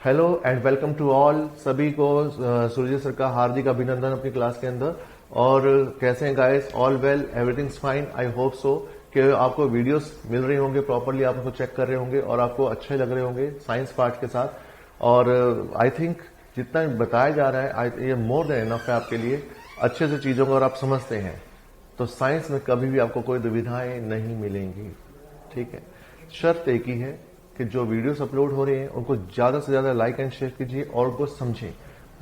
Hello and welcome to all. सभी को सूर्य sir का हार्दिक अभिनंदन अपनी क्लास के अंदर। और कैसे हैं guys? All well, everything's fine, I hope so कि आपको वीडियोस मिल रही होंगे, प्रॉपरली आप उनको चेक कर रहे होंगे और आपको अच्छे लग रहे होंगे साइंस पार्ट के साथ। और आई थिंक जितना बताया जा रहा है ये मोर देन इनफ है आपके लिए, अच्छे से चीजों को और आप समझते हैं तो साइंस में कभी भी आपको कोई दुविधाएं नहीं मिलेंगी। ठीक है, शर्त एक ही है कि जो वीडियोस अपलोड हो रहे हैं उनको ज्यादा से ज्यादा लाइक एंड शेयर कीजिए और उनको समझें।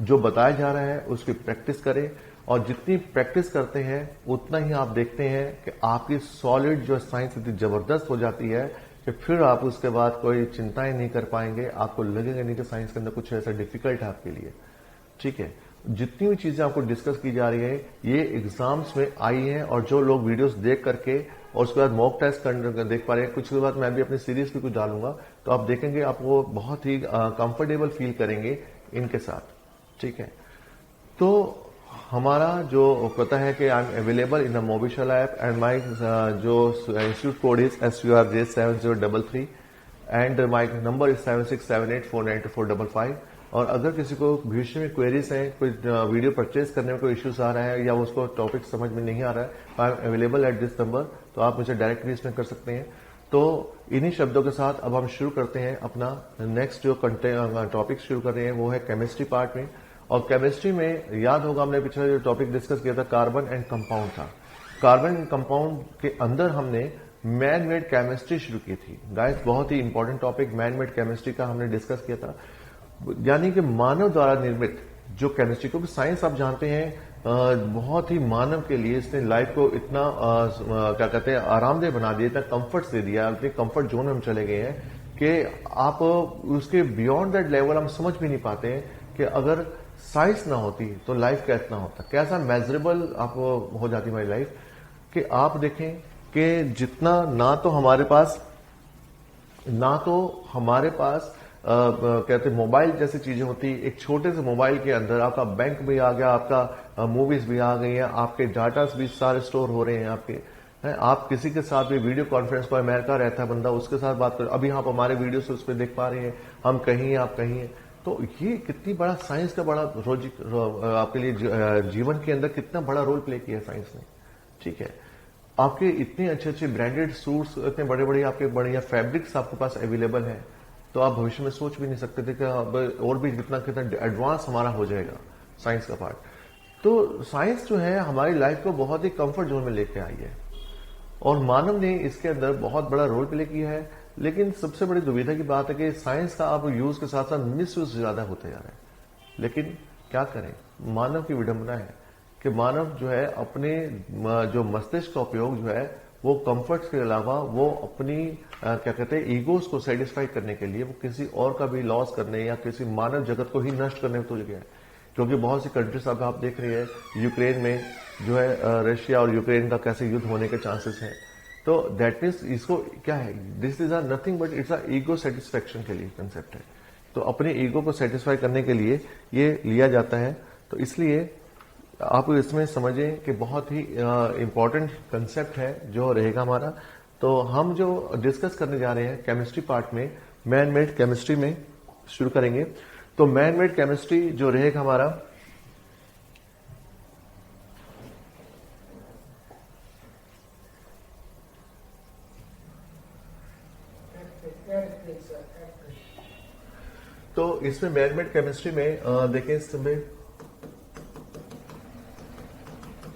जो बताया जा रहा है उसकी प्रैक्टिस करें और जितनी प्रैक्टिस करते हैं उतना ही आप देखते हैं कि आपकी सॉलिड जो साइंस इतनी जबरदस्त हो जाती है कि फिर आप उसके बाद कोई चिंताएं नहीं कर पाएंगे। आपको लगेगा नहीं कि साइंस के अंदर कुछ ऐसा डिफिकल्ट है आपके लिए। ठीक है, जितनी भी चीजें आपको डिस्कस की जा रही है ये एग्जाम्स में आई है और जो लोग वीडियोस देख करके और उसके बाद मॉक टेस्ट कर देख पा रहे हैं, कुछ के बाद मैं भी अपनी सीरीज भी कुछ डालूंगा तो आप देखेंगे आपको बहुत ही कंफर्टेबल फील करेंगे इनके साथ। ठीक है, तो हमारा जो पता है कि I am available in the mobishal app and my जो institute code is SURJ7033 and my number is 7678492455। और अगर किसी को भविष्य में क्वेरीज हैं, कोई वीडियो परचेज करने में कोई इश्यूज आ रहा है या उसको टॉपिक समझ में नहीं आ रहा है, आई am available at this number, तो आप मुझे डायरेक्टली इसमें कर सकते हैं। तो इन्हीं शब्दों के साथ अब हम शुरू करते हैं अपना नेक्स्ट जो टॉपिक शुरू कर रहे हैं वो है केमिस्ट्री पार्ट में। और केमिस्ट्री में याद होगा हमने पिछले जो टॉपिक डिस्कस किया था कार्बन एंड कंपाउंड था। कार्बन एंड कंपाउंड के अंदर हमने मैन मेड केमिस्ट्री शुरू की थी। गाइस बहुत ही important topic man made chemistry का हमने डिस्कस किया था, यानी कि मानव द्वारा निर्मित जो केमिस्ट्री, क्योंकि साइंस आप जानते हैं बहुत ही मानव के लिए इसने लाइफ को इतना क्या कहते हैं आरामदेह बना दिया, इतना कंफर्ट दे दिया, इतने कंफर्ट जोन में हम चले गए हैं कि आप उसके बियॉन्ड दैट लेवल हम समझ भी नहीं पाते हैं कि अगर साइंस ना होती तो लाइफ का इतना होता, कैसा मेजरेबल आप हो जाती हमारी लाइफ। कि आप देखें कि जितना ना तो हमारे पास कहते मोबाइल जैसी चीजें होती, एक छोटे से मोबाइल के अंदर आपका बैंक भी आ गया, आपका मूवीज भी आ गई हैं, आपके डाटास भी सारे स्टोर हो रहे हैं आपके हैं। आप किसी के साथ भी वीडियो कॉन्फ्रेंस पर, अमेरिका रहता है बंदा, उसके साथ बात कर, अभी आप हमारे वीडियो से उस पर देख पा रहे हैं, हम कहीं हैं आप कहीं हैं। तो ये कितनी बड़ा साइंस का बड़ा आपके लिए जीवन के अंदर कितना बड़ा रोल प्ले किया साइंस ने। ठीक है, आपके इतने अच्छे अच्छे ब्रांडेड सूट्स, इतने बड़े बड़े आपके बढ़िया फैब्रिक्स आपके पास अवेलेबल है, तो आप भविष्य में सोच भी नहीं सकते थे कि अब और भी कितना कितना एडवांस हमारा हो जाएगा साइंस का पार्ट। तो साइंस जो है हमारी लाइफ को बहुत ही कंफर्ट जोन में लेके आई है और मानव ने इसके अंदर बहुत बड़ा रोल प्ले किया है। लेकिन सबसे बड़ी दुविधा की बात है कि साइंस का आप यूज के साथ साथ मिस यूज ज्यादा होते जा रहा है। लेकिन क्या करें, मानव की विडंबना है कि मानव जो है अपने जो मस्तिष्क का उपयोग जो है वो कंफर्ट के अलावा वो अपनी क्या कहते हैं ईगोस को सेटिस्फाई करने के लिए वो किसी और का भी लॉस करने या किसी मानव जगत को ही नष्ट करने में तुल गया है। क्योंकि बहुत सी कंट्रीज अब आप देख रहे हैं यूक्रेन में जो है रशिया और यूक्रेन का कैसे युद्ध होने के चांसेस हैं। तो दैट मीन्स इसको क्या है, this is are nothing but it's a ego satisfaction के लिए कंसेप्ट है। तो अपने ईगो को सेटिस्फाई करने के लिए ये लिया जाता है। तो इसलिए आप इसमें समझें कि बहुत ही इंपॉर्टेंट कंसेप्ट है जो रहेगा हमारा। तो हम जो डिस्कस करने जा रहे हैं केमिस्ट्री पार्ट में, मैन मेड केमिस्ट्री में शुरू करेंगे। तो मैन मेड केमिस्ट्री जो रहेगा हमारा, तो इसमें मैन मेड केमिस्ट्री में देखें, इसमें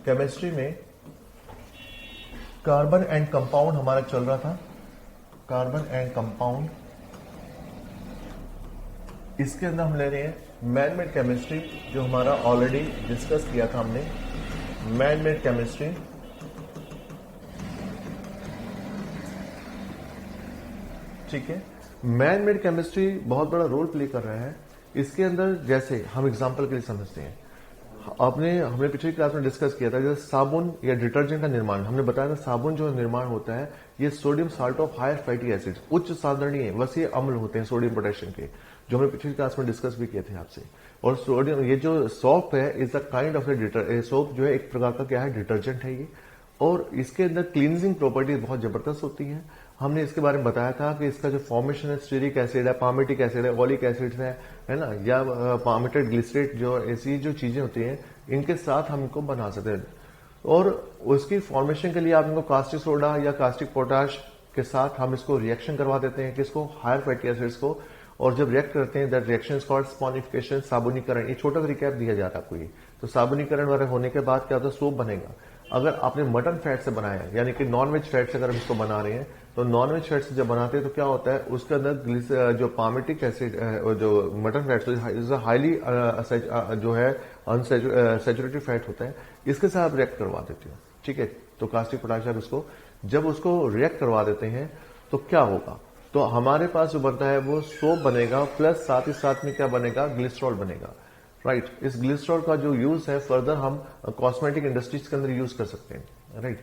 केमिस्ट्री में कार्बन एंड कंपाउंड हमारा चल रहा था, कार्बन एंड कंपाउंड। इसके अंदर हम ले रहे हैं मैन मेड केमिस्ट्री जो हमारा ऑलरेडी डिस्कस किया था हमने, मैन मेड केमिस्ट्री। ठीक है, मैन मेड केमिस्ट्री बहुत बड़ा रोल प्ले कर रहा है इसके अंदर। जैसे हम एग्जांपल के लिए समझते हैं, हमने पिछली क्लास में डिस्कस किया था जैसे साबुन या डिटर्जेंट का निर्माण, हमने बताया था साबुन जो निर्माण होता है ये sodium salt of higher fatty acids, उच्च साधारणीय वसीय अम्ल होते हैं सोडियम पोटेशियम के, जो हमने पिछली क्लास में डिस्कस भी किए थे आपसे। और सोडियम, ये जो सोप है is a kind of a soap, जो है एक प्रकार का क्या है डिटर्जेंट है ये, और इसके अंदर क्लींजिंग प्रॉपर्टी बहुत जबरदस्त होती है हमने इसके बारे में बताया था कि इसका जो फॉर्मेशन है स्टीरिक एसिड है, पामेटिक एसिड है, ओलिक एसिड है ना, या पामेटेड ग्लिसरेट, जो ऐसी जो चीजें होती हैं इनके साथ हम इनको बना सकते हैं। और उसकी फॉर्मेशन के लिए आप इनको कास्टिक सोडा या कास्टिक पोटाश के साथ हम इसको रिएक्शन करवा देते हैं, किसको, हायर फैटी एसिड्स को। और जब रिएक्ट करते हैं दैट रिएक्शन इज कॉल्ड स्पॉनिफिकेशन, साबुनीकरण। ये छोटा सा रिकैप दिया जा रहा है आपको ये। तो साबुनीकरण वगैरह होने के बाद क्या होता है, सोप बनेगा। अगर आपने मटन फैट से बनाया है, यानी कि नॉन वेज फैट से अगर हम इसको बना रहे हैं, तो नॉन वेज फैट से जब बनाते हैं तो क्या होता है, उसके अंदर जो पामेटिक एसिड जो मटन फैट इज हाईली जो है अनसेचुरेटेड फैट होता है, इसके साथ आप रिएक्ट करवा देते हो, ठीक है। तो कास्टिक पोटाश आप इसको जब उसको रिएक्ट करवा देते हैं तो क्या होगा, तो हमारे पास जो बनता है वो सोप बनेगा, प्लस साथ ही साथ में क्या बनेगा, ग्लिसरॉल बनेगा, राइट। इस ग्लिसरॉल का जो यूज है फर्दर हम कॉस्मेटिक इंडस्ट्रीज के अंदर यूज कर सकते हैं, राइट।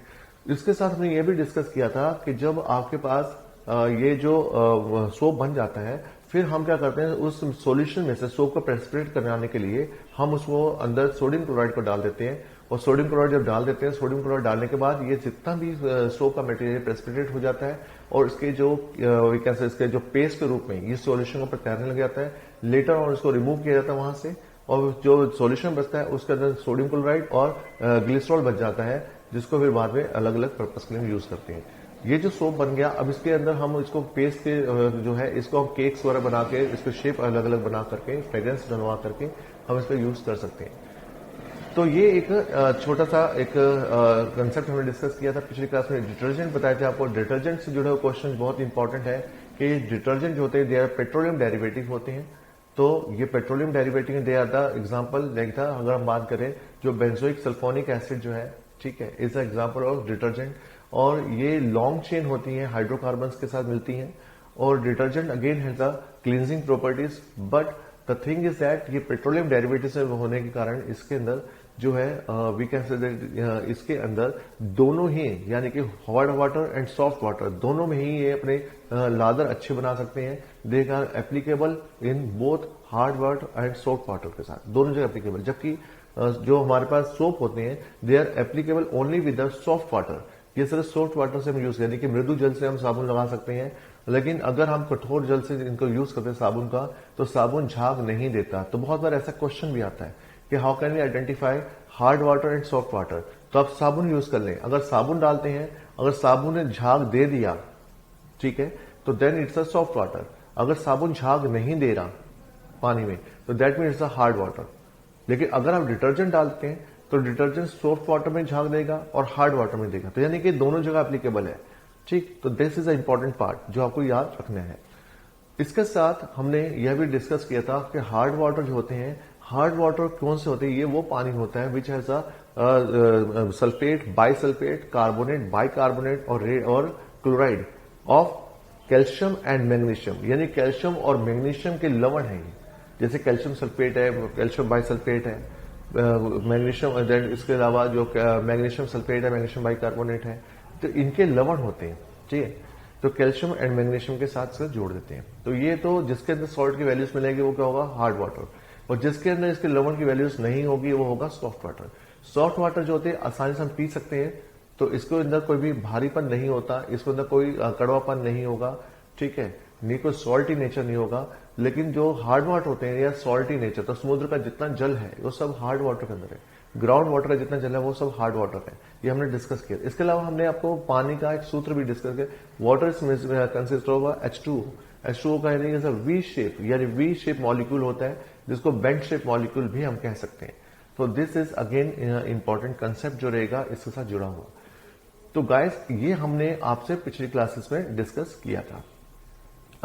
इसके साथ हमने ये भी डिस्कस किया था कि जब आपके पास ये जो सोप बन जाता है, फिर हम क्या करते हैं, उस सॉल्यूशन में से सोप को प्रेसिपिटेट कराने के लिए हम उसको अंदर सोडियम क्लोराइड को डाल देते हैं। और सोडियम क्लोराइड जब डाल देते हैं, सोडियम क्लोराइड डालने के बाद ये जितना भी सोप का मटेरियल प्रेसिपिटेट हो जाता है और इसके जो कैसे इसके जो पेस्ट के रूप में ये सॉल्यूशन के ऊपर तैरने लग जाता है। लेटर और उसको रिमूव किया जाता है वहां से, और जो सॉल्यूशन बचता है उसके अंदर सोडियम क्लोराइड और ग्लिसरॉल बच जाता है, जिसको फिर बाद में अलग अलग पर्पज के लिए यूज करते हैं। ये जो सोप बन गया, अब इसके अंदर हम इसको पेस्ट के जो है इसको हम केक्स वगैरह बना के इसको शेप अलग अलग बना करके फ्रेग्रेंस डलवा करके हम इसको यूज कर सकते हैं। तो ये एक छोटा सा एक कंसेप्ट हमने डिस्कस किया था पिछली क्लास में। डिटर्जेंट बताए थे आपको। डिटर्जेंट से जुड़े हुए क्वेश्चन बहुत इंपॉर्टेंट है कि डिटर्जेंट जो होते हैं दे आर पेट्रोलियम डेरिवेटिव होते हैं। तो ये petroleum derivative they are the example like था, अगर हम बात करें जो बेंजोइक सल्फोनिक एसिड जो है, ठीक है, इज एग्जाम्पल ऑफ डिटर्जेंट। और ये लॉन्ग चेन होती हैं, हाइड्रोकार्बन्स के साथ मिलती हैं। और detergent again has the cleansing properties, but the thing is that ये पेट्रोलियम डेरिवेटिव से होने के कारण इसके अंदर जो है वी कैन से इसके अंदर दोनों ही, यानी कि hard water and soft water दोनों में ही ये अपने लादर अच्छे बना सकते हैं। They are applicable in both hard water and soft water के साथ, दोनों जगह एप्लीकेबल। जबकि जो हमारे पास सोप होते हैं they are applicable only with the soft water. ये सिर्फ सॉफ्ट वाटर से हम यूज करें, कि मृदु जल से हम साबुन लगा सकते हैं, लेकिन अगर हम कठोर जल से इनको यूज करते हैं साबुन का, तो साबुन झाग नहीं देता। तो बहुत बार ऐसा क्वेश्चन भी आता है कि how can we identify hard water and soft water. तो आप साबुन यूज कर लें, अगर साबुन डालते हैं, अगर साबुन ने झाग दे दिया, ठीक है, तो then it's a soft water. अगर साबुन झाग नहीं दे रहा पानी में, तो that mean it's a hard water. लेकिन अगर आप डिटर्जेंट डालते हैं तो डिटर्जेंट सॉफ्ट वाटर में झाग देगा और हार्ड वाटर में देगा, तो यानी कि दोनों जगह एप्लीकेबल है, ठीक। तो this is a important part जो आपको याद रखना है। इसके साथ हमने यह भी डिस्कस किया था कि हार्ड वाटर जो होते हैं, हार्ड वाटर कौन से होते हैं, ये वो पानी होता है which has a sulphate, bisulphate, carbonate, bicarbonate और chloride of calcium and magnesium, यानी कैल्शियम और मैग्नीशियम के लवण है ये। जैसे कैल्शियम सल्फेट है, कैल्शियम बाइसल्फेट है, मैग्नीशियम, इसके अलावा जो मैग्नीशियम सल्फेट है, मैग्नीशियम बाइकार्बोनेट है, तो इनके लवण होते हैं, ठीक है। तो कैल्शियम एंड मैग्नीशियम के साथ से जोड़ देते हैं। तो ये तो जिसके अंदर सॉल्ट की वैल्यूज मिलेगी वो क्या होगा, हार्ड वाटर। और जिसके अंदर इसके लवण की वैल्यूज नहीं होगी वो होगा सॉफ्ट वाटर। सॉफ्ट वाटर जो होते हैं आसानी से हम पी सकते हैं, तो इसके अंदर कोई भी भारीपन नहीं होता, इसके अंदर कोई कड़वापन नहीं होगा, ठीक है, नहीं कोई सॉल्टी नेचर नहीं होगा। लेकिन जो हार्ड वाटर होते हैं या सॉल्टी नेचर, तो समुद्र का जितना जल है वो सब हार्ड वाटर के अंदर है, ग्राउंड वाटर का जितना जल है वो सब हार्ड वाटर है। ये हमने डिस्कस किया। इसके अलावा हमने आपको पानी का एक सूत्र भी डिस्कस किया, water consist of H2O। H2O का यानी वी शेप, यानी वी शेप मॉलिक्यूल होता है, जिसको बेंट शेप मॉलिक्यूल भी हम कह सकते हैं। तो this is again important concept जो रहेगा इसके साथ जुड़ा हुआ। तो गाइस ये हमने आपसे पिछली क्लासेस में डिस्कस किया था।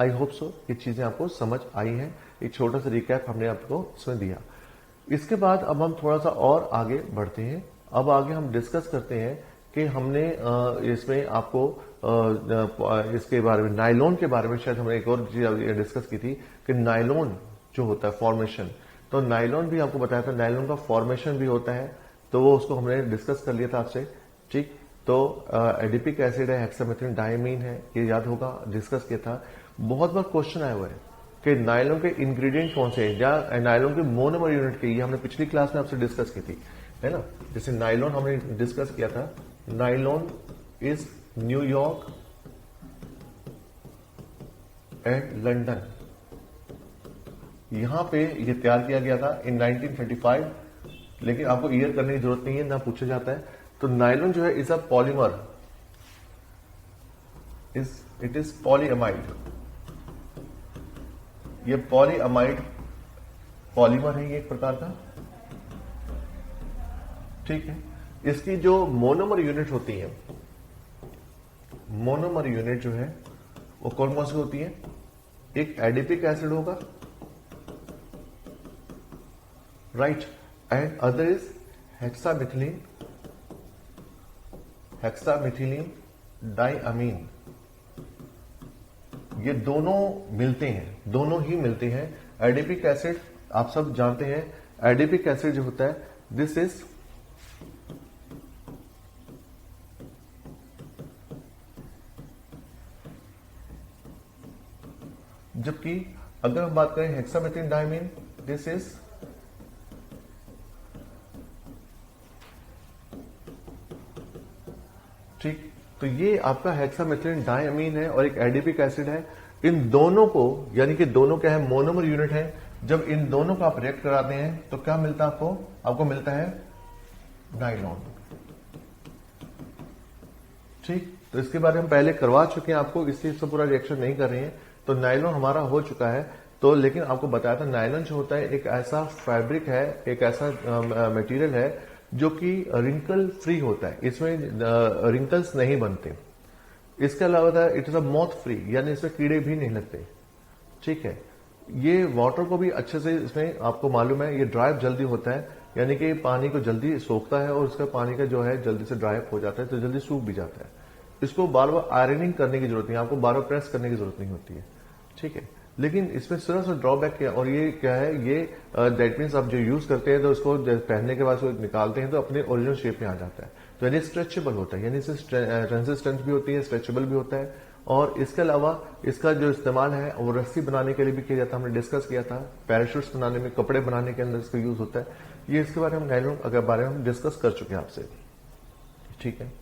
आई होप सो ये चीजें आपको समझ आई हैं। एक छोटा सा रिकैप हमने आपको इसमें दिया। इसके बाद अब हम थोड़ा सा और आगे बढ़ते हैं। अब आगे हम डिस्कस करते हैं कि हमने इसमें आपको इसके बारे में, नायलॉन के बारे में शायद हमने एक और चीज डिस्कस की थी कि नायलॉन जो होता है फॉर्मेशन, तो नायलॉन भी आपको बताया था, नायलॉन का फॉर्मेशन भी होता है, तो वो उसको हमने डिस्कस कर लिया था आपसे, ठीक। तो एडिपिक एसिड है, हेक्सामेथिलीन डायमीन है, ये याद होगा, डिस्कस किया था। बहुत बार क्वेश्चन आया हुआ है कि नायलॉन के इंग्रेडिएंट कौन से हैं, या नायलॉन के मोनोमर यूनिट के, ये हमने पिछली क्लास में आपसे डिस्कस की थी, है ना। जैसे नायलॉन हमने डिस्कस किया था, nylon is New York at London. यहां पे ये तैयार किया गया था इन 1935, लेकिन आपको ईयर करने की जरूरत नहीं है, ना पूछा जाता है। तो नायलॉन जो है is a polymer, it is polyamide. ये पॉलीअमाइड पॉलीमर है, ये एक प्रकार का, ठीक है। इसकी जो मोनोमर यूनिट होती है, मोनोमर यूनिट जो है वो कौन कौन सी होती है? एक एडिपिक एसिड होगा, right, and other is hexamethylene, hexamethylene diamine. ये दोनों मिलते हैं, दोनों ही मिलते हैं। एडिपिक एसिड आप सब जानते हैं, एडिपिक एसिड जो होता है दिस इज जबकि अगर हम बात करें हेक्सामेथिलीन डाइमीन, दिस इज ठीक। तो ये आपका हेक्सामेथिलीन डाइअमीन है और एक एडिपिक एसिड है। इन दोनों को, यानी कि दोनों क्या है, मोनोमर यूनिट है। जब इन दोनों को आप रिएक्ट कराते हैं तो क्या मिलता है आपको? आपको मिलता है नायलॉन, ठीक। तो इसके बारे में हम पहले करवा चुके हैं आपको, इसलिए इसका पूरा रिएक्शन नहीं कर रहे हैं। तो नायलॉन हमारा हो चुका है। तो लेकिन आपको बताया था नायलॉन जो होता है एक ऐसा फैब्रिक है, एक ऐसा मटेरियल है जो कि रिंकल फ्री होता है, इसमें रिंकल्स नहीं बनते। इसके अलावा it is a moth free, यानी इसमें कीड़े भी नहीं लगते, ठीक है। ये वाटर को भी अच्छे से, इसमें आपको मालूम है ये ड्राइव जल्दी होता है, यानी कि पानी को जल्दी सोखता है और उसका पानी का जो है जल्दी से ड्राइव हो जाता है, तो जल्दी सूख भी जाता है। इसको बार बार आयरनिंग करने की जरूरत नहीं, आपको बार बार प्रेस करने की जरूरत नहीं होती है, ठीक है। लेकिन इसमें सिर्फ सा ड्रॉबैक क्या, और ये क्या है, ये दैट मीन्स आप जो यूज करते हैं तो उसको पहनने के बाद उसको निकालते हैं तो अपने ओरिजिनल शेप में आ जाता है। तो यानी स्ट्रेचेबल होता है, यानी इससे रेजिस्टेंस भी होती है, स्ट्रेचेबल भी होता है। और इसके अलावा इसका जो इस्तेमाल है वो रस्सी बनाने के लिए भी किया जाता है, हमने डिस्कस किया था। पैराशूट्स बनाने में, कपड़े बनाने के अंदर इसका यूज होता है। ये इसके बारे में नायलॉन के बारे में हम डिस्कस कर चुके हैं आपसे, ठीक है।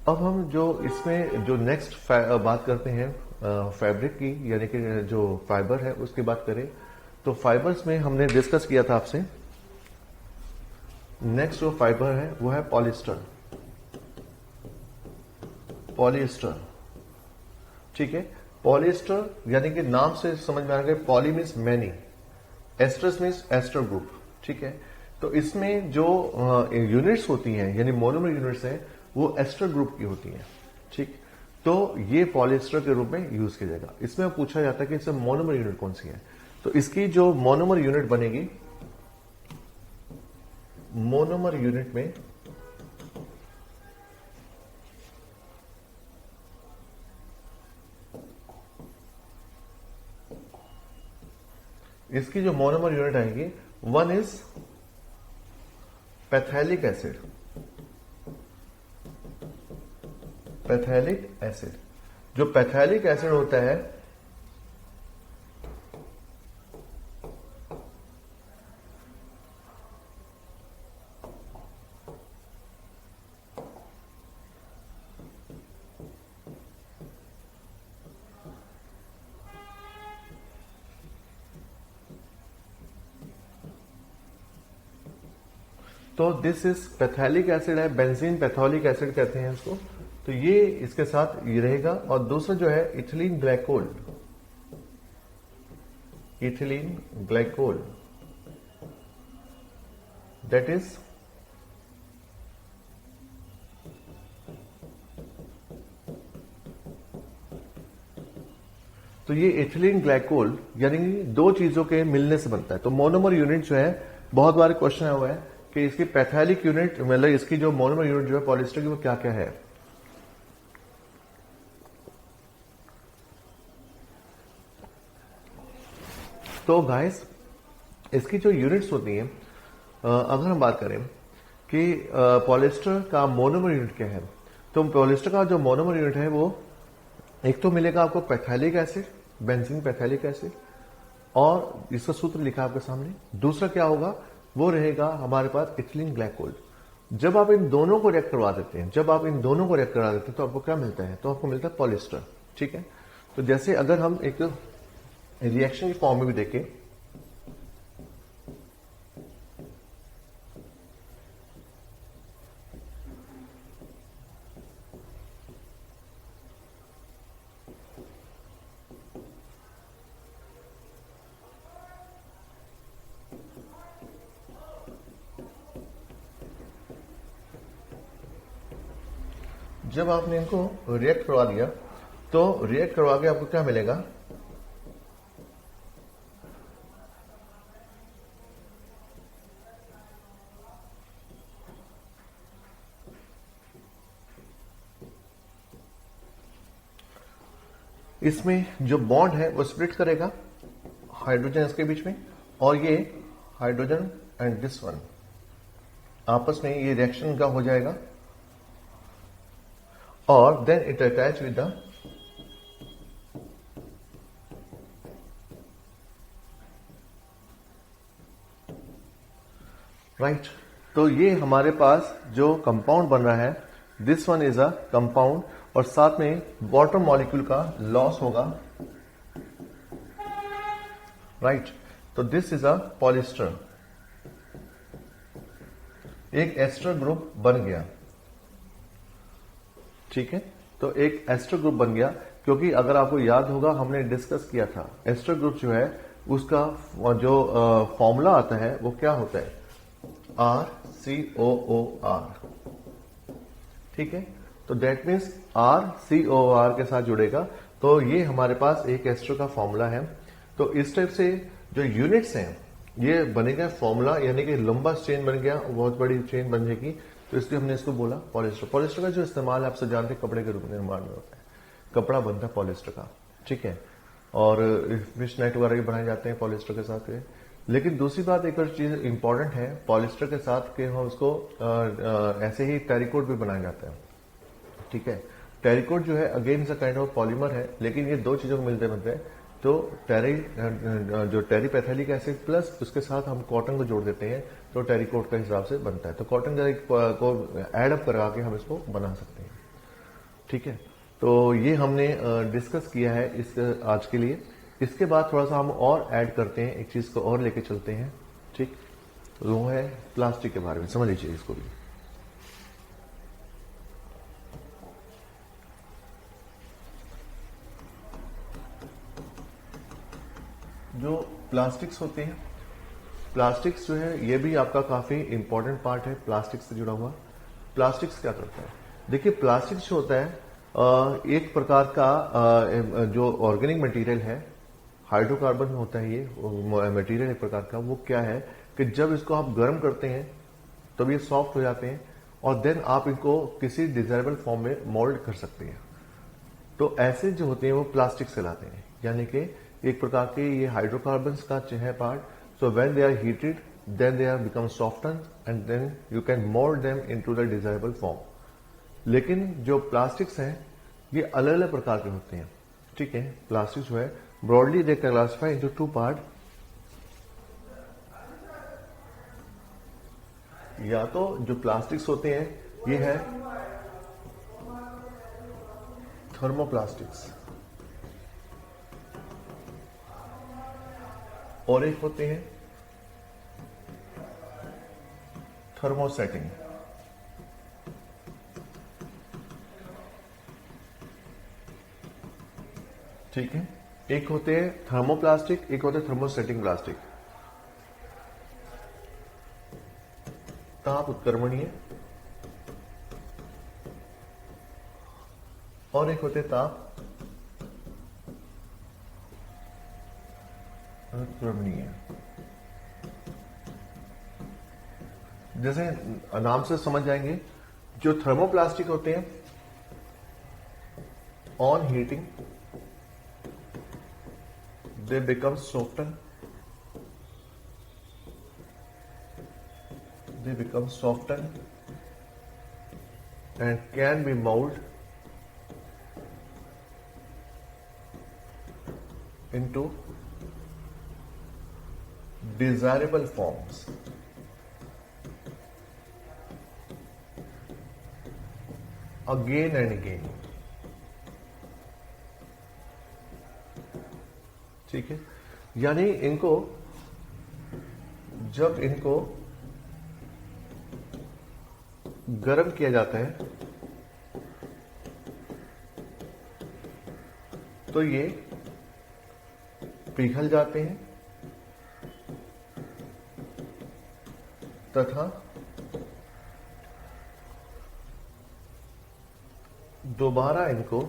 अब हम जो इसमें जो नेक्स्ट बात करते हैं फैब्रिक की, यानी कि जो फाइबर है उसकी बात करें तो फाइबर्स में हमने डिस्कस किया था आपसे। नेक्स्ट जो फाइबर है वो है पॉलिएस्टर, पॉलिएस्टर, ठीक है। पॉलिएस्टर यानी कि नाम से समझ में आ गया, poly means many, esters means ester group, ठीक है। तो इसमें जो यूनिट्स होती हैं, यानी मोनोमर यूनिट्स हैं, वो एस्टर ग्रुप की होती हैं, ठीक। तो ये पॉलिएस्टर के रूप में यूज किया जाएगा। इसमें पूछा जाता है कि इसमें मोनोमर यूनिट कौन सी है, तो इसकी जो मोनोमर यूनिट बनेगी, मोनोमर यूनिट में इसकी जो मोनोमर यूनिट आएगी, वन इज पैथेलिक एसिड, पैथेलिक एसिड। जो पैथेलिक एसिड होता है तो दिस इज पैथेलिक एसिड है, बेंजीन पैथोलिक एसिड कहते हैं इसको। तो ये इसके साथ ये रहेगा। और दूसरा जो है ethylene glycol, ethylene glycol, that is तो ये इथिलीन ग्लाइकोल यानी दो चीजों के मिलने से बनता है। तो मोनोमर यूनिट जो है, बहुत बार क्वेश्चन आया हुआ है कि इसकी पैथेलिक यूनिट, मतलब इसकी जो मोनोमर यूनिट जो है पॉलिएस्टर की, वो क्या क्या है। तो गाइस इसकी जो यूनिट्स होती हैं, अगर हम बात करें कि पॉलिएस्टर का मोनोमर यूनिट क्या है, तो पॉलिएस्टर का जो मोनोमर यूनिट है वो एक तो मिलेगा आपको पैथेलिक एसिड, बेंजीन पैथेलिक एसिड, और इसका सूत्र लिखा आपके सामने। दूसरा क्या होगा, वो रहेगा हमारे पास इथिलीन ग्लाइकोल। जब आप इन दोनों को रिएक्ट करवा देते हैं, जब आप इन दोनों को रिएक्ट करा देते हैं तो आपको क्या मिलता है, तो आपको मिलता है पॉलिएस्टर, ठीक है। तो जैसे अगर हम एक रिएक्शन की फॉर्म में भी देखें, जब आपने इनको रिएक्ट करवा दिया तो रिएक्ट करवा के आपको क्या मिलेगा, इसमें जो बॉन्ड है वो स्प्लिट करेगा हाइड्रोजन के बीच में, और ये हाइड्रोजन एंड दिस वन आपस में ये रिएक्शन का हो जाएगा, और then it attach with the right. तो ये हमारे पास जो कंपाउंड बन रहा है, this one is a compound, और साथ में वाटर मॉलिक्यूल का लॉस होगा, राइट। तो दिस इज अ पॉलिस्टर, एक एस्टर ग्रुप बन गया, ठीक है। तो एक एस्टर ग्रुप बन गया, क्योंकि अगर आपको याद होगा हमने डिस्कस किया था एस्टर ग्रुप जो है उसका जो फॉर्मूला आता है वो क्या होता है, RCOOR, ठीक है। तो दैट मीन्स RCOOR के साथ जुड़ेगा, तो ये हमारे पास एक एस्टर का फॉर्मूला है। तो इस टाइप से जो यूनिट्स हैं ये बनेगा फॉर्मूला, यानी कि लंबा चेन बन गया, बहुत बड़ी चेन बन जाएगी, तो इसलिए हमने इसको बोला पॉलिस्टर। पॉलिस्टर का जो इस्तेमाल आप सब जानते हैं कपड़े के रूप में निर्माण में होता है, कपड़ा बनता है पॉलिस्टर का, ठीक है। और फिश नेट वगैरह भी बनाए जाते हैं पॉलिस्टर के साथ। लेकिन दूसरी बात एक और चीज इंपॉर्टेंट है पॉलिस्टर के साथ कि हम उसको ऐसे ही टेरिकोट भी बनाया जाता है, ठीक है। टेरिकोट जो है again is a kind of polymer है, लेकिन ये दो चीजों को मिलते बनते हैं। तो जो टेरीपैथेलिक एसिड प्लस उसके साथ हम कॉटन को जोड़ देते हैं, तो टेरिकोट का हिसाब से बनता है। तो कॉटन को एड अप करा के हम इसको बना सकते हैं, ठीक है। तो ये हमने डिस्कस किया है इस आज के लिए। इसके बाद थोड़ा सा हम और ऐड करते हैं, एक चीज को और लेके चलते हैं, ठीक। वो है प्लास्टिक के बारे में, समझ लीजिए इसको भी। जो प्लास्टिक्स होते हैं, प्लास्टिक्स जो है ये भी आपका काफी इंपॉर्टेंट पार्ट है प्लास्टिक्स से जुड़ा हुआ। प्लास्टिक्स क्या करता है, देखिए प्लास्टिक्स जो होता है एक प्रकार का जो ऑर्गेनिक मटेरियल है, हाइड्रोकार्बन में होता है ये मटेरियल एक प्रकार का। वो क्या है कि जब इसको आप गर्म करते हैं तब ये सॉफ्ट हो जाते हैं, और देन आप इनको किसी डिजायरेबल फॉर्म में मोल्ड कर सकते हैं। तो ऐसे जो होते हैं वो प्लास्टिक कहलाते हैं, यानी कि एक प्रकार के ये हाइड्रोकार्बन्स का है part. So when they are heated then they are become soften and then you can mould them into the desirable form. लेकिन जो प्लास्टिक्स हैं ये अलग अलग प्रकार के होते हैं, ठीक है। प्लास्टिक जो है broadly they can classify into two part, या तो जो प्लास्टिक्स होते हैं ये है थर्मोप्लास्टिक्स, और एक होते हैं थर्मोसेटिंग, ठीक है। एक होते हैं थर्मोप्लास्टिक, एक होते हैं थर्मोसेटिंग प्लास्टिक। ताप उत्क्रमणीय, और एक होते ताप उत्क्रमणीय। जैसे नाम से समझ जाएंगे, जो थर्मोप्लास्टिक होते हैं on heating they become softened, and can be molded into desirable forms. Again and again. ठीक है, यानी इनको जब इनको गर्म किया जाता है तो ये पिघल जाते हैं तथा दोबारा इनको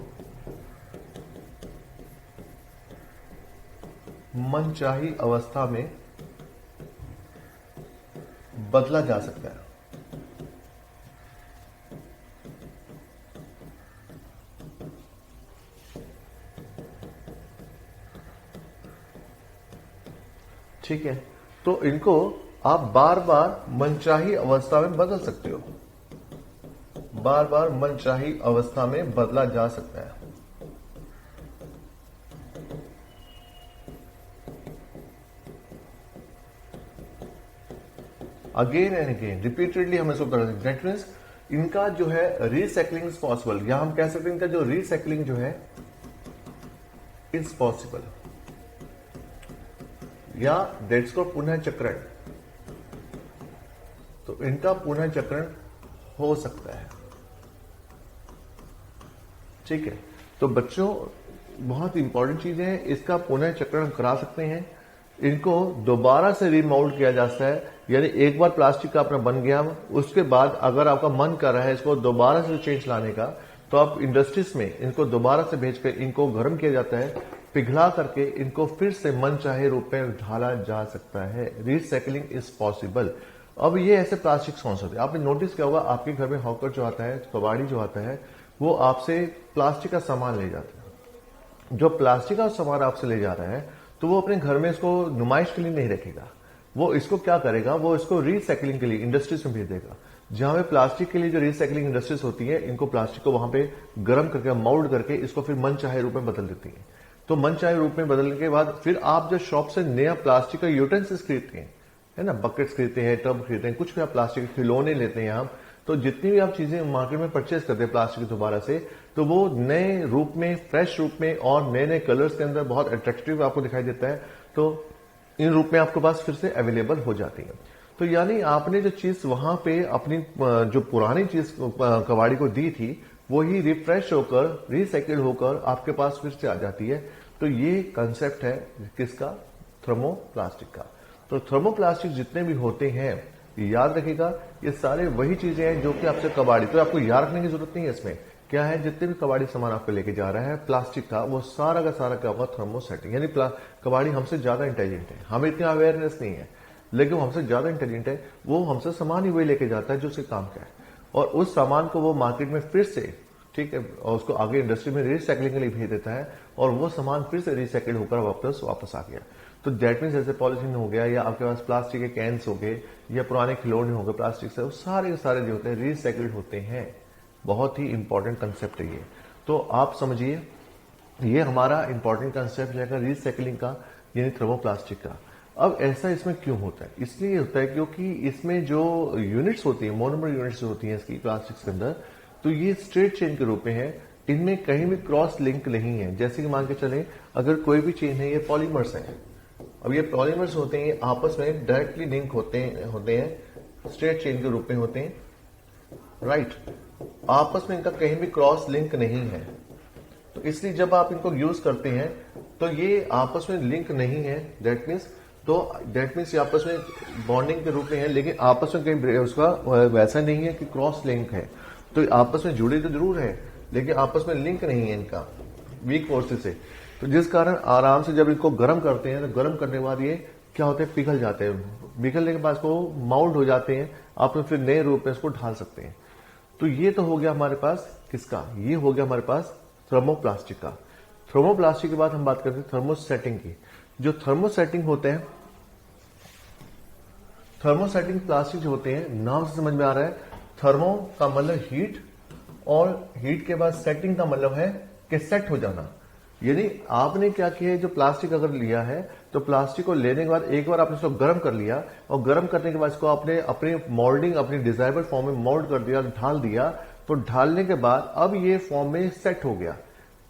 मनचाही अवस्था में बदला जा सकता है। ठीक है, तो इनको आप बार बार मनचाही अवस्था में बदल सकते हो, बार बार मनचाही अवस्था में बदला जा सकता है। अगेन एंड अगेन रिपीटेडली हम इसको कर सकते हैं। दैट मीन्स इनका जो है रिसाइकलिंग इज पॉसिबल, या हम कह सकते हैं इनका जो रिसाइकलिंग जो है इज पॉसिबल, या दैट्स को पुनः चक्रण, तो इनका पुनः चक्रण हो सकता है। ठीक है, तो बच्चों बहुत इंपॉर्टेंट चीजें हैं, इसका पुनः चक्रण करा सकते हैं, इनको दोबारा से रिमोल्ड किया जा सकता है। यानी एक बार प्लास्टिक का अपना बन गया, उसके बाद अगर आपका मन कर रहा है इसको दोबारा से चेंज लाने का, तो आप इंडस्ट्रीज में इनको दोबारा से भेजकर इनको गर्म किया जाता है, पिघला करके इनको फिर से मन चाहे रूप में ढाला जा सकता है। Recycling is possible. अब ये ऐसे प्लास्टिक कौन से होते हैं, आपने नोटिस किया होगा, आपके घर में हॉकर जो आता है, कबाड़ी जो आता है, वो आपसे प्लास्टिक का सामान ले जाता है। जो प्लास्टिक का सामान आपसे ले जा रहा है, तो वो अपने घर में इसको नुमाइश के लिए नहीं रखेगा, वो इसको क्या करेगा, वो इसको रिसाइकलिंग के लिए इंडस्ट्रीज में भेज देगा। जहां पे प्लास्टिक के लिए जो रिसाइकलिंग इंडस्ट्रीज होती है, इनको प्लास्टिक को वहां पे गर्म करके मोल्ड करके इसको फिर मन चाहे रूप में बदल देती है। तो मन चाहे रूप में बदलने के बाद फिर आप जब शॉप से नया प्लास्टिक का यूटेंसिल्स खरीदते हैं, है ना, बकेट्स खरीदते हैं, टब खरीदते हैं, कुछ भी आप प्लास्टिक के खिलौने लेते हैं आप, तो जितनी भी आप चीजें मार्केट में परचेज करते हैं प्लास्टिक दोबारा से, तो वो नए रूप में, फ्रेश रूप में और नए नए कलर्स के अंदर बहुत अट्रैक्टिव आपको दिखाई देता है, तो इन रूप में आपके पास फिर से अवेलेबल हो जाती है। तो यानी आपने जो चीज वहां पे अपनी जो पुरानी चीज कबाड़ी को दी थी, वही रिफ्रेश होकर, रिसाइकिल होकर आपके पास फिर से आ जाती है। तो ये कंसेप्ट है किसका, थर्मोप्लास्टिक का। तो थर्मोप्लास्टिक जितने भी होते हैं, याद रखिएगा, ये सारे वही चीजें हैं जो कि आपसे कबाड़ी, तो आपको याद रखने की जरूरत नहीं है। इसमें क्या है, जितने भी कबाड़ी सामान आपको लेके जा रहा है प्लास्टिक का, वो सारा का सारा क्या होगा, थर्मोसेटिंग। यानी कबाड़ी हमसे ज्यादा इंटेलिजेंट है, हमें इतनी अवेयरनेस नहीं है, लेकिन वो हमसे ज्यादा इंटेलिजेंट है। वो हमसे सामान ही वही लेके जाता है जो उसके काम का है, और उस सामान को वो मार्केट में फिर से, ठीक है, और उसको आगे इंडस्ट्री में रिसाइकलिंग के लिए भेज देता है, और वो सामान फिर से रिसाइकिल होकर वापस आ गया। तो दैट मीन्स जैसे पॉलिथीन हो गया, या आपके पास प्लास्टिक के कैंस हो गए, या पुराने खिलौने हो गए प्लास्टिक से, वो सारे के सारे जो होते हैं रिसाइकिल्ड होते हैं। बहुत ही इंपॉर्टेंट कंसेप्ट है ये। तो आप समझिए, ये हमारा इंपॉर्टेंट कंसेप्ट है रिसाइकिलिंग का, यानी थर्मोप्लास्टिक का। अब ऐसा इसमें क्यों होता है, इसलिए होता है क्योंकि इसमें जो यूनिट्स होती है, मोनोमर यूनिट्स होती हैं इसकी प्लास्टिक के अंदर, तो ये स्ट्रेट चेन के रूप में है, इनमें कहीं भी क्रॉस लिंक नहीं है। जैसे कि मान के चले, अगर कोई भी चेन है, ये पॉलीमर्स है, अब ये पॉलीमर्स होते हैं, आपस में डायरेक्टली लिंक होते हैं, स्ट्रेट चेन के रूप में होते हैं, राइट। आपस में इनका कहीं भी क्रॉस लिंक नहीं है, तो इसलिए जब आप इनको यूज करते हैं तो ये आपस में लिंक नहीं है। दैट मीन्स ये आपस में बॉन्डिंग के रूप में है, लेकिन आपस में कहीं उसका वैसा नहीं है कि क्रॉस लिंक है। तो आपस में जुड़े तो जरूर है, लेकिन आपस में लिंक नहीं है इनका, वीक फोर्सेस से। तो जिस कारण आराम से जब इनको गर्म करते हैं, तो गर्म करने के बाद ये क्या होते हैं, पिघल जाते हैं। पिघलने के बाद इसको माउल्ड हो जाते हैं, आप फिर नए रूप में इसको ढाल सकते हैं। तो ये तो हो गया हमारे पास किसका, ये हो गया हमारे पास थर्मोप्लास्टिक का। थर्मोप्लास्टिक के बाद हम बात करते हैं थर्मोसेटिंग की। जो थर्मोसेटिंग होते हैं, थर्मोसेटिंग प्लास्टिक जो होते हैं, नाम से समझ में आ रहा है, थर्मो का मतलब हीट, और हीट के बाद सेटिंग का मतलब है कि सेट हो जाना। यानी आपने क्या किया है, जो प्लास्टिक अगर लिया है, तो प्लास्टिक को लेने के बाद एक बार आपने इसको गर्म कर लिया, और गर्म करने के बाद इसको आपने अपनी मोल्डिंग, अपनी डिजायरेबल फॉर्म में मोल्ड कर दिया, ढाल दिया। तो ढालने के बाद अब ये फॉर्म में सेट हो गया।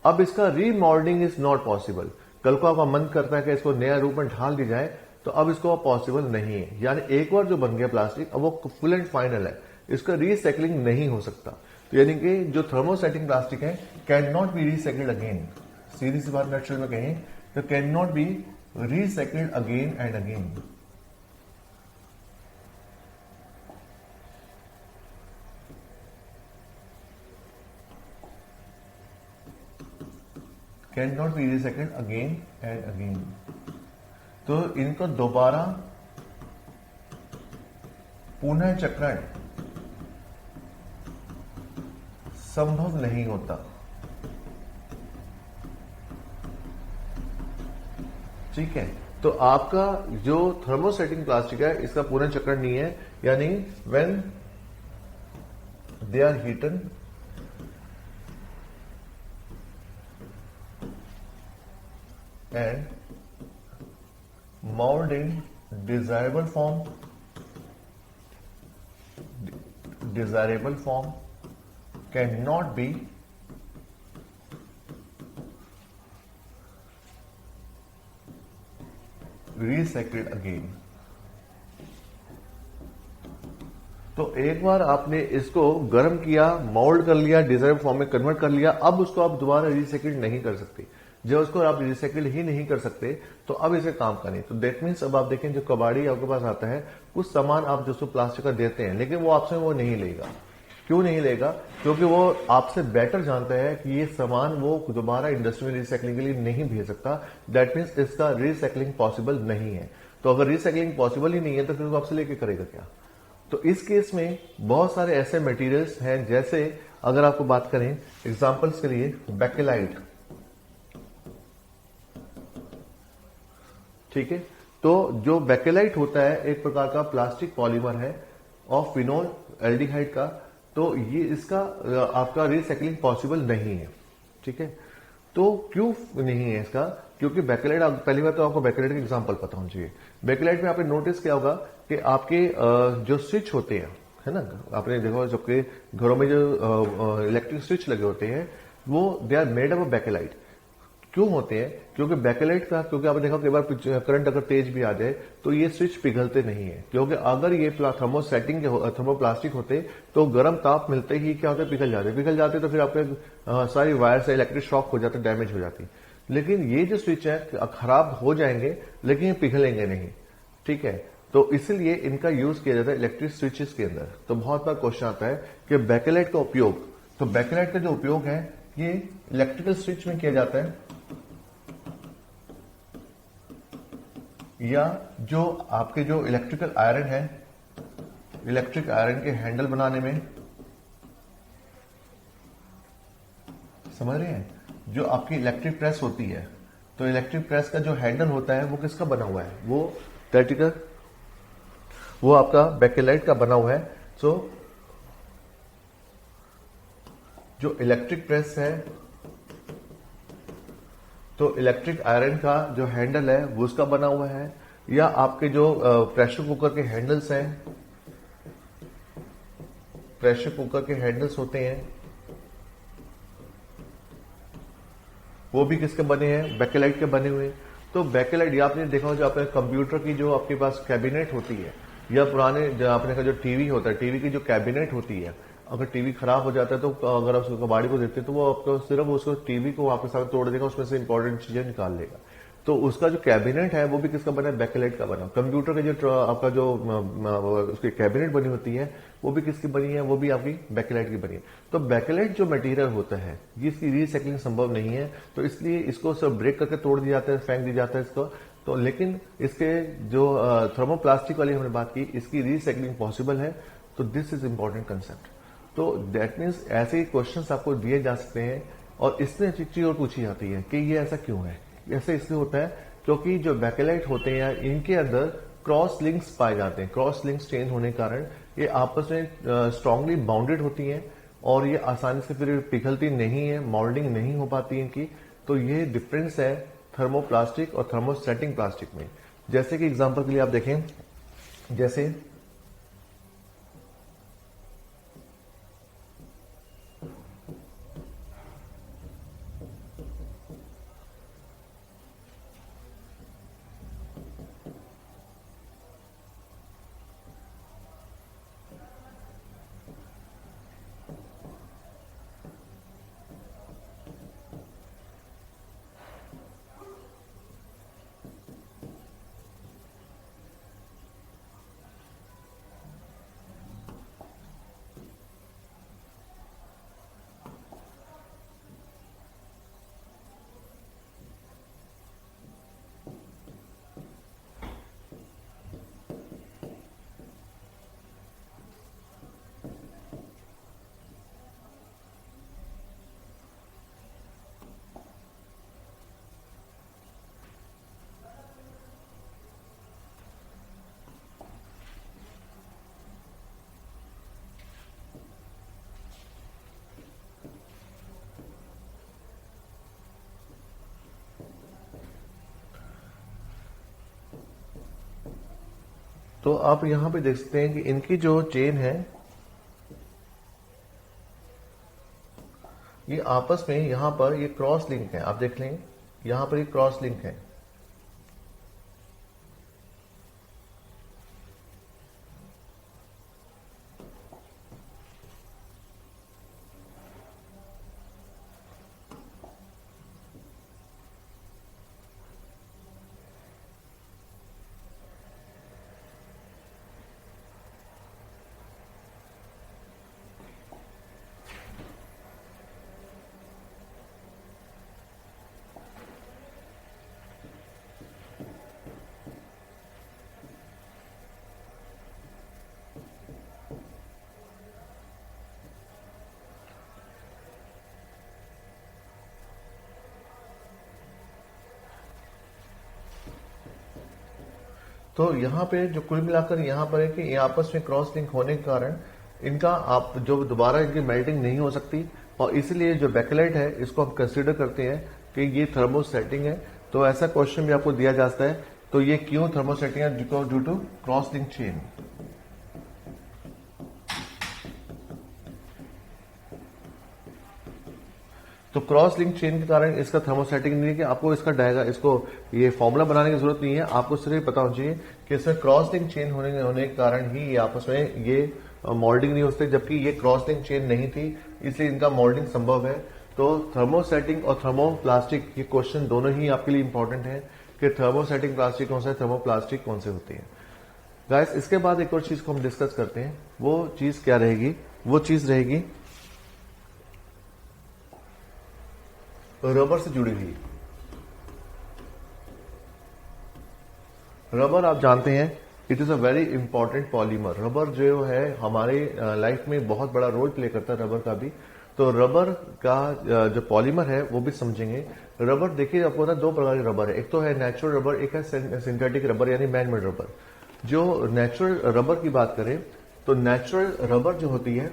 अब इसका रीमोल्डिंग इज नॉट पॉसिबल, कल को आपका मन करता है कि इसको नया रूप में ढाल दी जाए, तो अब इसको पॉसिबल नहीं है। यानी एक बार जो बन गया प्लास्टिक, अब वो फुल एंड फाइनल है, इसका रीसाइक्लिंग नहीं हो सकता। तो यानी कि जो थर्मोसेटिंग प्लास्टिक है can not be recycled again. सीधी सी बात नेचुरल में कहें तो can not be recycled again and again. Can not be recycled again and again. तो इनको दोबारा पुनः चक्रण संभव नहीं होता। ठीक है, तो आपका जो थर्मोसेटिंग प्लास्टिक है इसका पुनः चक्रण नहीं है, यानी when they are heated and mold in desirable form cannot be recycled again। तो एक बार आपने इसको गर्म किया, मोल्ड कर लिया, डिजायर्ड फॉर्म में कन्वर्ट कर लिया, अब उसको आप दोबारा रिसाइकिल नहीं कर सकते। जब उसको आप रिसाइकिल ही नहीं कर सकते तो अब इसे काम का नहीं। तो दैट मीन्स अब आप देखें, जो कबाड़ी आपके पास आता है, कुछ सामान आप जिसको प्लास्टिक का देते हैं, लेकिन वो आपसे वो नहीं लेगा। क्यों नहीं लेगा? क्योंकि वो आपसे बेटर जानता है कि ये सामान वो दोबारा इंडस्ट्री में रिसाइकलिंग के लिए नहीं भेज सकता। दैट मीन्स इसका रिसाइकलिंग पॉसिबल नहीं है। तो अगर रिसाइकलिंग पॉसिबल ही नहीं है तो फिर वो आपसे लेके करेगा क्या? तो इस केस में बहुत सारे ऐसे मटेरियल्स हैं, जैसे अगर आपको बात करें एग्जांपल्स के लिए, बेकेलाइट। ठीक है, तो जो बेकेलाइट होता है एक प्रकार का प्लास्टिक पॉलीमर है ऑफ फिनोल एल्डिहाइड का। तो ये इसका आपका रिसाइकलिंग पॉसिबल नहीं है। ठीक है, तो क्यों नहीं है इसका? क्योंकि बेकेलाइट, पहली बात तो आपको बेकेलाइट का एग्जांपल पता होना चाहिए। बेकेलाइट में आपने नोटिस किया होगा कि आपके जो स्विच होते हैं, है ना, आपने देखा सबके घरों में जो इलेक्ट्रिक स्विच लगे होते हैं वो they are made of Bakelite. क्यों होते हैं? क्योंकि बेकेलाइट का, क्योंकि आपने देखा कई बार करंट अगर तेज भी आ जाए तो ये स्विच पिघलते नहीं है। क्योंकि अगर ये थर्मोसेटिंग के थर्मोप्लास्टिक होते तो गर्म ताप मिलते ही क्या होते, पिघल जाते तो फिर आपके सारी वायर से इलेक्ट्रिक शॉक हो जाते, डैमेज हो जाती। लेकिन ये जो स्विच है खराब हो जाएंगे लेकिन ये पिघलेंगे नहीं। ठीक है, तो इसलिए इनका यूज किया जाता है इलेक्ट्रिक स्विचेस के अंदर। तो बहुत बार क्वेश्चन आता है कि बेकेलाइट का उपयोग, तो बेकेलाइट का जो उपयोग है ये इलेक्ट्रिकल स्विच में किया जाता है, या जो आपके जो इलेक्ट्रिकल आयरन है, इलेक्ट्रिक आयरन के हैंडल बनाने में। समझ रहे हैं? जो आपकी इलेक्ट्रिक प्रेस होती है, तो इलेक्ट्रिक प्रेस का जो हैंडल होता है वो किसका बना हुआ है? वो टेटिकल, वो आपका बेकेलाइट का बना हुआ है। सो जो इलेक्ट्रिक प्रेस है, तो इलेक्ट्रिक आयरन का जो हैंडल है वो उसका बना हुआ है। या आपके जो प्रेशर कुकर के हैंडल्स हैं, प्रेशर कुकर के हैंडल्स होते हैं, वो भी किसके बने हैं? बेकेलाइट के बने हुए। तो बेकेलाइट, या आपने देखा हो जो आपने कंप्यूटर की जो आपके पास कैबिनेट होती है, या पुराने जो आपने कहा जो टीवी होता है, टीवी की जो कैबिनेट होती है, अगर टीवी खराब हो जाता है तो अगर आप उसको कबाड़ी को देते हैं तो वो आपको सिर्फ उसको टीवी को आपके साथ तोड़ देगा, उसमें से इंपॉर्टेंट चीजें निकाल लेगा। तो उसका जो कैबिनेट है वो भी किसका बना है? बेकेलाइट का बना। कंप्यूटर का जो आपका जो उसकी कैबिनेट बनी होती है वो भी किसकी बनी है? वो भी आपकी बेकेलाइट की बनी है। तो बेकेलाइट जो मटेरियल होता है इसकी रिसाइकलिंग संभव नहीं है, तो इसलिए इसको सब ब्रेक करके तोड़ दिया जाता है, फेंक दिया जाता है इसको। तो लेकिन इसके जो थर्मोप्लास्टिक वाली हमने बात की, इसकी रिसाइकलिंग पॉसिबल है। तो दिस इज इंपॉर्टेंट कंसेप्ट। तो दैट मीन्स ऐसे ही क्वेश्चंस आपको दिए जा सकते हैं। और इसमें एक चीज और पूछी जाती है कि ये ऐसा क्यों है? ऐसा इसलिए होता है क्योंकि जो बेकेलाइट होते हैं इनके अंदर क्रॉस लिंक्स पाए जाते हैं। क्रॉस लिंक्स चेंज होने के कारण ये आपस में स्ट्रांगली बाउंडेड होती हैं और ये आसानी से फिर पिघलती नहीं है, मोल्डिंग नहीं हो पाती इनकी। तो ये डिफरेंस है थर्मोप्लास्टिक और थर्मोसेटिंग प्लास्टिक में। जैसे कि एग्जांपल के लिए आप देखें, जैसे तो आप यहां पे देख सकते हैं कि इनकी जो चेन है ये आपस में यहां पर ये क्रॉस लिंक है, आप देख लें यहां पर ये क्रॉस लिंक है। तो यहाँ पे जो कुल मिलाकर यहाँ पर है कि ये आपस में क्रॉस लिंक होने के कारण इनका आप जो दोबारा इनकी मेल्टिंग नहीं हो सकती, और इसलिए जो बेकेलाइट है इसको हम कंसीडर करते हैं कि ये थर्मोसेटिंग है। तो ऐसा क्वेश्चन भी आपको दिया जाता है, तो ये क्यों थर्मोसेटिंग है? Due to cross link chain. तो क्रॉस लिंक चेन के कारण इसका थर्मोस्टैटिक नहीं है कि आपको इसको ये फॉर्मूला बनाने की जरूरत नहीं है, आपको सिर्फ पता होना चाहिए कि इसमें क्रॉस लिंक चेन होने के कारण ही ये आपस में ये मोल्डिंग नहीं हो सकती, जबकि ये क्रॉस लिंक चेन नहीं थी इसलिए इनका मोल्डिंग संभव है। तो थर्मोसेटिंग और थर्मोप्लास्टिक ये क्वेश्चन दोनों ही आपके लिए इंपॉर्टेंट है कि थर्मोसेटिंग प्लास्टिक कौन सा है, थर्मोप्लास्टिक कौन से होती है। गाइस इसके बाद एक और चीज को हम डिस्कस करते हैं, वो चीज क्या रहेगी? वो चीज रहेगी रबर से जुड़ी हुई। रबर आप जानते हैं it is a very important polymer. Rubber जो है हमारे लाइफ में बहुत बड़ा रोल प्ले करता है रबर का भी। तो रबर का जो पॉलीमर है वो भी समझेंगे। रबर देखिए आपको ना दो प्रकार के रबर है, एक तो है नेचुरल रबर, एक है सिंथेटिक रबर यानी मैन मेड रबर। जो नेचुरल रबर की बात करें तो नेचुरल रबर जो होती है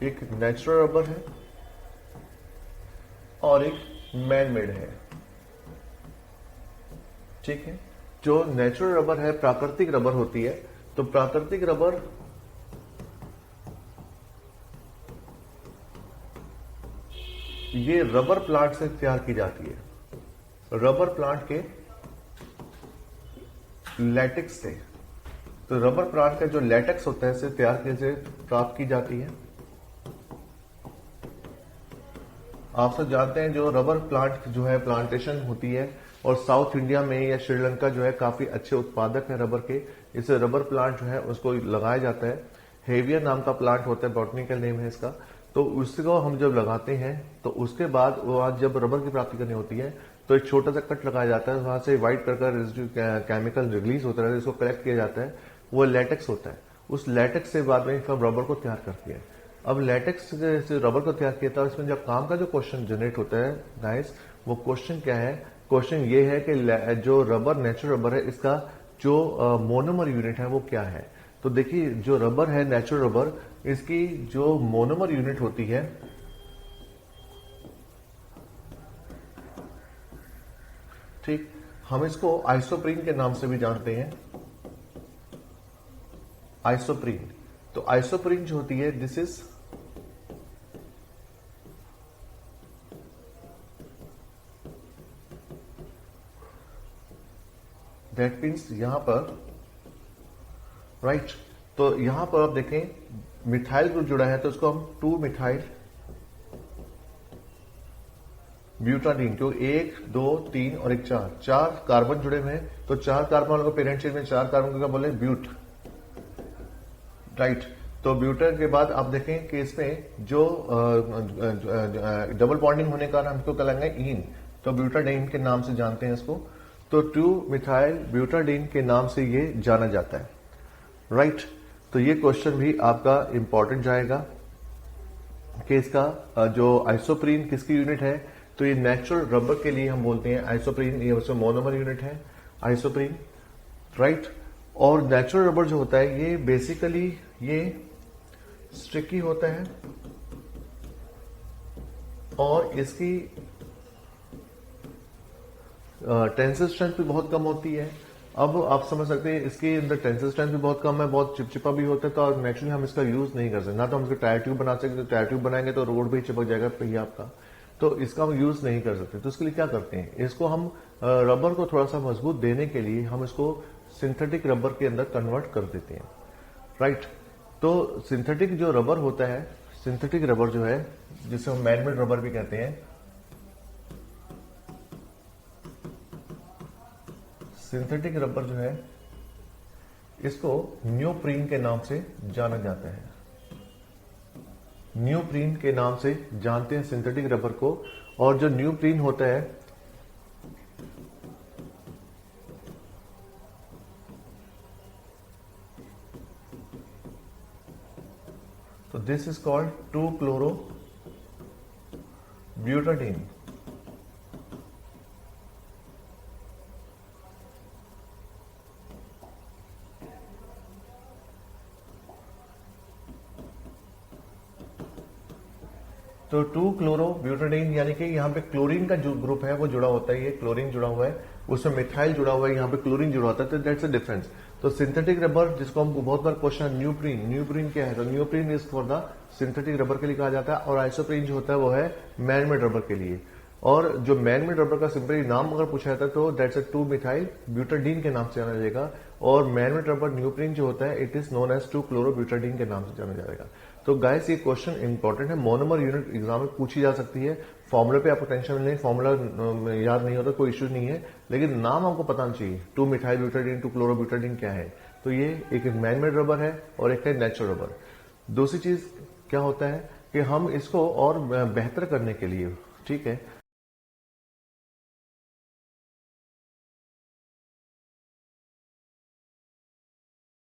एक नेचुरल रबर है और एक मैन मेड है, ठीक है। जो नेचुरल रबर है प्राकृतिक रबर होती है। तो प्राकृतिक रबर ये रबर प्लांट से तैयार की जाती है, रबर प्लांट के लैटेक्स से। तो रबर प्लांट का जो लैटेक्स होता है इसे तैयार से प्राप्त की जाती है। आप सब जानते हैं जो रबर प्लांट जो है प्लांटेशन होती है, और साउथ इंडिया में या श्रीलंका जो है काफी अच्छे उत्पादक है रबर के। इसे रबर प्लांट जो है उसको लगाया जाता है। हेवियर नाम का प्लांट होता है, बॉटनिकल नेम है इसका। तो उसको हम जब लगाते हैं तो उसके बाद वहां जब रबर की प्राप्ति करनी होती है तो एक छोटा सा कट लगाया जाता है, वहां से व्हाइट कलर का केमिकल रिलीज होता है, इसको कलेक्ट किया जाता है, वो लैटेक्स होता है। उस लैटेक्स से बाद में सब रबर को तैयार करती है। अब लैटेक्स से रबर को तैयार किया था, इसमें जब काम का जो क्वेश्चन जनरेट होता है गाइस, वो क्वेश्चन क्या है? क्वेश्चन ये है कि जो रबर नेचुरल रबर है इसका जो मोनोमर यूनिट है वो क्या है। तो देखिए जो रबर है नेचुरल रबर, इसकी जो मोनोमर यूनिट होती है ठीक, हम इसको आइसोप्रीन के नाम से भी जानते हैं, आइसोप्रीन। तो आइसोप्रीन जो होती है दिस इज दैट मीन्स यहां पर राइट। तो यहां पर आप देखें मिथाइल ग्रुप जुड़ा है तो इसको हम 2 मिथाइल ब्यूटाडीन, जो 1 2 3 और एक 4 कार्बन जुड़े हुए हैं। तो 4 कार्बन वालों को पेरेंट चेन में 4 कार्बन को क्या बोले? But, right. तो ब्यूटर के बाद आप देखें कि इसमें जो डबल बॉन्डिंग होने का हम इसको कहलाएंगे ईन, तो ब्यूटाडीन के नाम से जानते हैं इसको। तो 2 मिथाइल ब्यूटाडीन के नाम से ये जाना जाता है, राइट। तो ये क्वेश्चन भी आपका इंपॉर्टेंट जाएगा कि इसका जो आइसोप्रीन किसकी यूनिट है। तो ये नेचुरल रबर के लिए हम बोलते हैं आइसोप्रीन, ये उसमें मोनोमर यूनिट है आइसोप्रीन, राइट। और नेचुरल रबर जो होता है ये बेसिकली ये स्टिकी होता है और इसकी टेंसिल स्ट्रेंथ भी बहुत कम होती है। अब आप समझ सकते हैं इसके अंदर टेंसिल स्ट्रेंथ भी बहुत कम है, बहुत चिपचिपा भी होता है, तो नेचुरली हम इसका यूज नहीं कर सकते। ना तो हम इसको टायर ट्यूब बना सकते, तो टायर ट्यूब बनाएंगे तो रोड पे ही चिपक जाएगा पहिया आपका, तो इसका हम यूज नहीं कर सकते। तो इसके लिए क्या करते हैं, इसको हम रबर को थोड़ा सा मजबूत देने के लिए हम इसको सिंथेटिक रबर के अंदर कन्वर्ट कर देते हैं, राइट। तो सिंथेटिक जो रबर होता है, सिंथेटिक रबर जो है जिसे हम मैनमेड रबर भी कहते हैं, सिंथेटिक रबर जो है इसको न्योप्रीन के नाम से जाना जाता है। न्योप्रीन के नाम से जानते हैं सिंथेटिक रबर को। और जो न्योप्रीन होता है तो दिस इज कॉल्ड 2-chloro-butadiene। तो 2-chloro-butadiene यानी कि यहाँ पे क्लोरीन का जो ग्रुप है वो जुड़ा होता है, ये क्लोरीन जुड़ा हुआ है, उसमें मिथाइल जुड़ा हुआ है, यहाँ पे क्लोरीन जुड़ा होता है, तो दैट्स अ डिफरेंस। तो सिंथेटिक रबर जिसको हम बहुत बार क्वेश्चन, न्यूप्रीन, न्यूप्रीन क्या है, तो neoprene is for the synthetic rubber के लिए कहा जाता है, और आइसोप्रीन जो होता है वो है मैनमेड रबर के लिए। और जो मैनमेड रबर का सिंपली नाम अगर पूछा जाता है तो दैट्स अ 2-methyl-butadiene के नाम से जाना जाएगा, और मैनमेड रबर न्यूप्रीन जो होता है it is known as 2-chloro-butadiene के नाम से जाना जाएगा। तो गाइस ये क्वेश्चन इंपॉर्टेंट है, मोनोमर यूनिट एग्जाम में पूछी जा सकती है। फॉर्मूले पे आपको टेंशन नहीं, फॉर्मूला याद नहीं होता कोई इश्यू नहीं है, लेकिन नाम आपको पता नहीं चाहिए 2-methyl-butadiene, 2-chloro-butadiene क्या है। तो ये एक मैनमेड रबर है और एक है नेचुरल रबर। दूसरी चीज क्या होता है कि हम इसको और बेहतर करने के लिए, ठीक है,